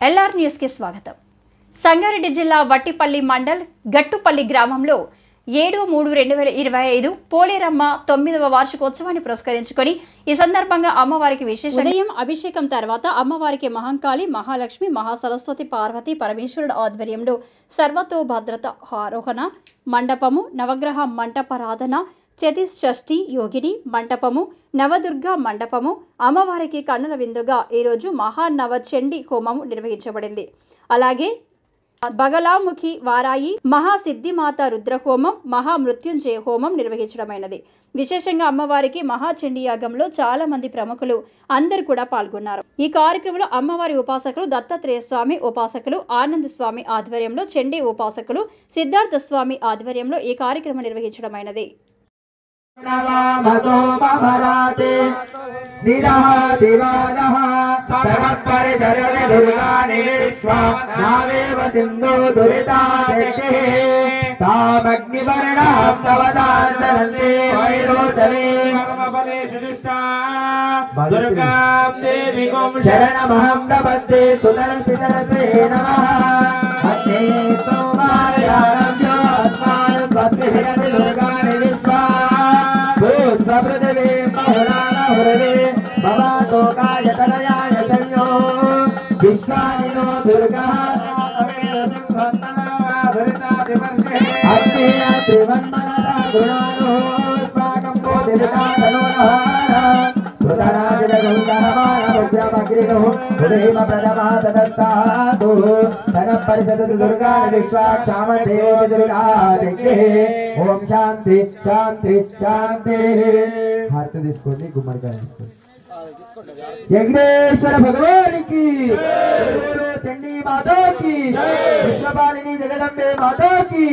LR news కి స్వాగతం. సంగారెడ్డి జిల్లా వట్టిపల్లి మండల్ గట్టుపల్లి గ్రామంలో 7/3/2025 పోలేరమ్మ 9వ వార్షికోత్సవాన్ని పురస్కరించుకొని ఈ సందర్భంగా అమ్మవారికి విశేష ఉదయం అభిషేకం తర్వాత అమ్మవారికి మహంకాళి, మహాలక్ష్మి, మహాసరస్వతి, పార్వతి పరమేశ్వరుడు ఆధ్వర్యంలో సర్వతోభద్రత ఆరోహణ మండపము, నవగ్రహ మంటపారాధన, చతుషష్ఠి యోగిని మంటపము, నవదుర్గ మండపము, అమ్మవారికి కన్నుల విందుగా ఈరోజు మహానవచండి హోమము నిర్వహించబడింది. అలాగే బగలాముఖి వారాయి, మహాసిద్ధిమాత రుద్రహోమం, మహామృత్యుంజయ హోమం నిర్వహించడమైనది. విశేషంగా అమ్మవారికి మహాచండీ యాగంలో చాలా మంది ప్రముఖులు అందరూ కూడా పాల్గొన్నారు. ఈ కార్యక్రమంలో అమ్మవారి ఉపాసకులు దత్తాత్రేయ స్వామి ఉపాసకులు ఆనంద స్వామి ఆధ్వర్యంలో, చండీ ఉపాసకులు సిద్ధార్థ స్వామి ఆధ్వర్యంలో ఈ కార్యక్రమం నిర్వహించడమైనది. శరణమహం ప్రపద్యే సుదర్శితరసే నమః. పృథివీ మహురానహురవే భవతోకాయ తనయాయ సంయో విశ్వానినో దుర్గః అగ్నేయ త్రివన్మనసా గుణానో స్వాగం బోధితా తనోనః ఓం శాంతి శాంతి శాంతి. హారతి తీసుకోండి, గుమ్మడికాయ తీసుకోండి. వెంకటేశ్వర భగవానికి, చండీ మాతాకి, విశ్వపాలిని జగదంబే మాతాకి,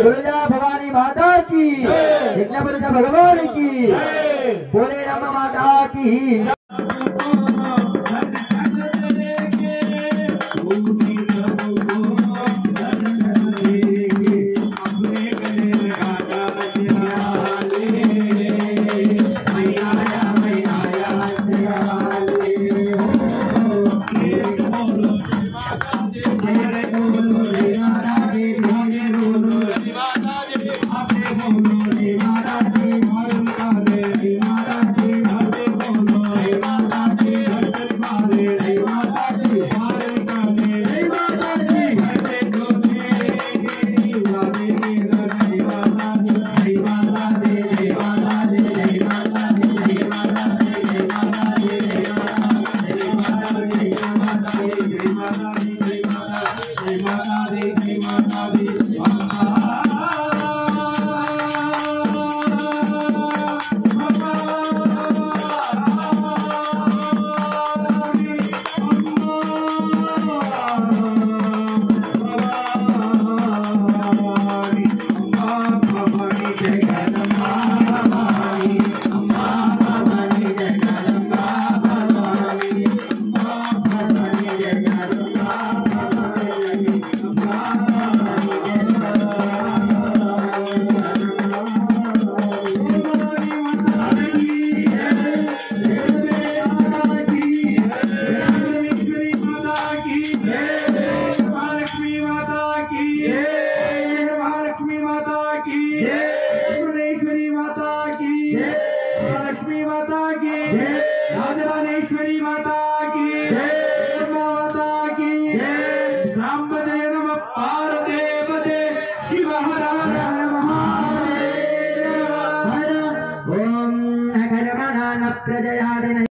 దుర్గా భవానీ మాతాకి, యజ్ఞపురుష భగవానికి, పోలేరమ్మ మాతాకి.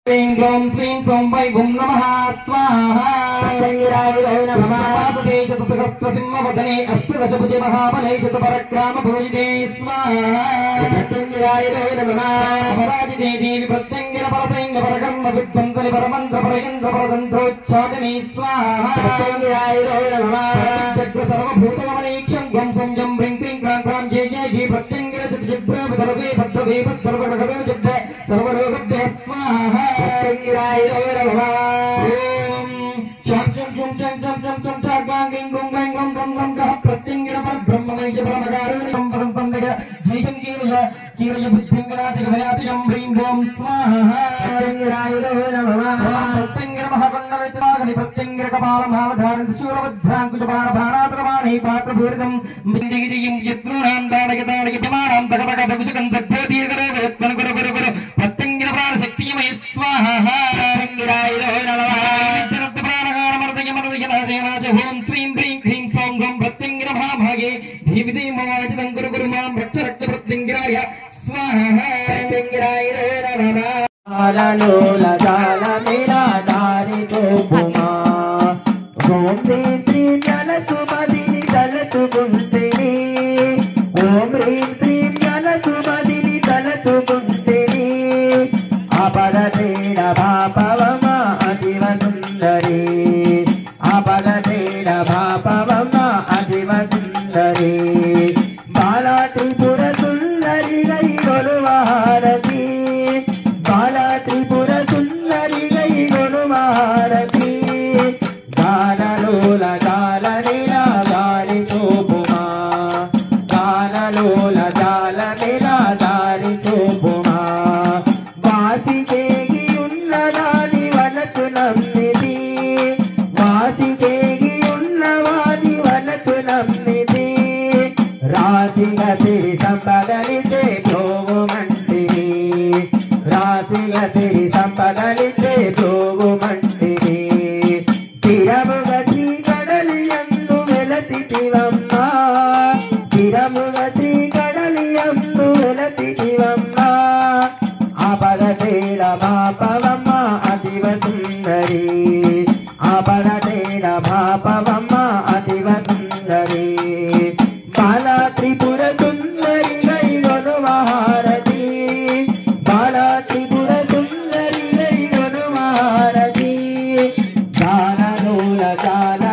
क्लीं श्रीं सौं वै गुं नमः स्वाहा. चतुर्सहस्रसिंहवचने अष्टदशभुजे महाबले शतपरक्रामभूजिते स्वाहा. अपराजिते देवी प्रत्यङ्गिर परसैन्य परकर्म विध्वंसनि परमन्त्र परयन्त्र परतन्त्रोच्छादने स्वाहा. चक्र सर्वभूतगमनेक्षं ध्वंसं जं ह्रीं क्लीं क्रां क्रां जय जय जय प्रत्यङ्गिर चित्रजिभ्र सर्वे भद्रदे भद्रवगदो जिभ्र सर्वरोगभ्यः स्वाहा. चम चम चम चम चम चम चम चागांगिं गुं गं गं गं गं गं प्रत्यंगिर पर ब्रह्ममय ब्रह्मगारो परम पंदग శ్రీకం కీలయ కీలయ బుద్ధింగరాజక భయాసికం హ్రీం ఓం స్వాహా ప్రత్యంగిరాయురో నమః ప్రత్యంగిర మహాకొండలైతవాగని ప్రత్యంగిర కపాలమావధారణ శూలవజ్రాంకుజపాణ భాణాత్రవాణి పాత్రభూరితం మిందిగిరియం యత్రుణాం దానయతానయ ప్రమాణం తగతగ భగుజకం సజ్జోదీర్ఘరే వేత్మన గురు గురు గురు ప్రత్యంగిర ప్రాణ శక్తియమయ స్వాహా ప్రత్యంగిరాయురో నమః విద్యరత్న ప్రాణహార మర్దయ మర్దయ నాశయ నాశ ఓం శ్రీం హ్రీం హ్రీం సౌం గం ప్రత్యంగిర మహాభాగే ధీవిదే మవాజితం గురు గురు మాం రక్ష రక్ష ప్రత్యంగిరాయ స్వాహా ప్రత్యంగిరాయురో నమః కాలలోల కాల మేరా దారి తోపుమా ఓం హ్రీం శ్రీం జలతు మదిని తలతుకుంటేని ఓం హ్రీం శ్రీం జలతు మదిని తలతుకుంటేని అపరతేన భాపవమ అదివ సుందరి అపరతేన భాపవమ అదివ సుందరి బాలా త్రిపుర సుందరి గై గొలువారతి బాలా త్రిపుర సుందరి గై గొలువారతి గానలోల గాల నిలా దారి చూపుమా గానలోల గాల నిలా దారి చూపుమా వాసికేగి ఉన్నదాని వనసు నమ్మిది వాసికేగి ఉన్నవాని వనసు నమ్మిది రాసిగతి సంపదలితే భోగుమంటిని రాసిగతి సంపదలితే భోగుమంటిని స్థిరముగతి కడలియందు వెలతివమ్మా స్థిరముగతి కడలియందు వెలతివమ్మా ఆపదతేల భాపవమ్మ అదివ సుందరి ఆపదతేల భాపవమ్మ అదివ సుందరి బాలా త్రిపుర సుందరి గై గొలువారతి బాలా త్రిపుర సుందరి గై గొలువారతి గానలోల గాన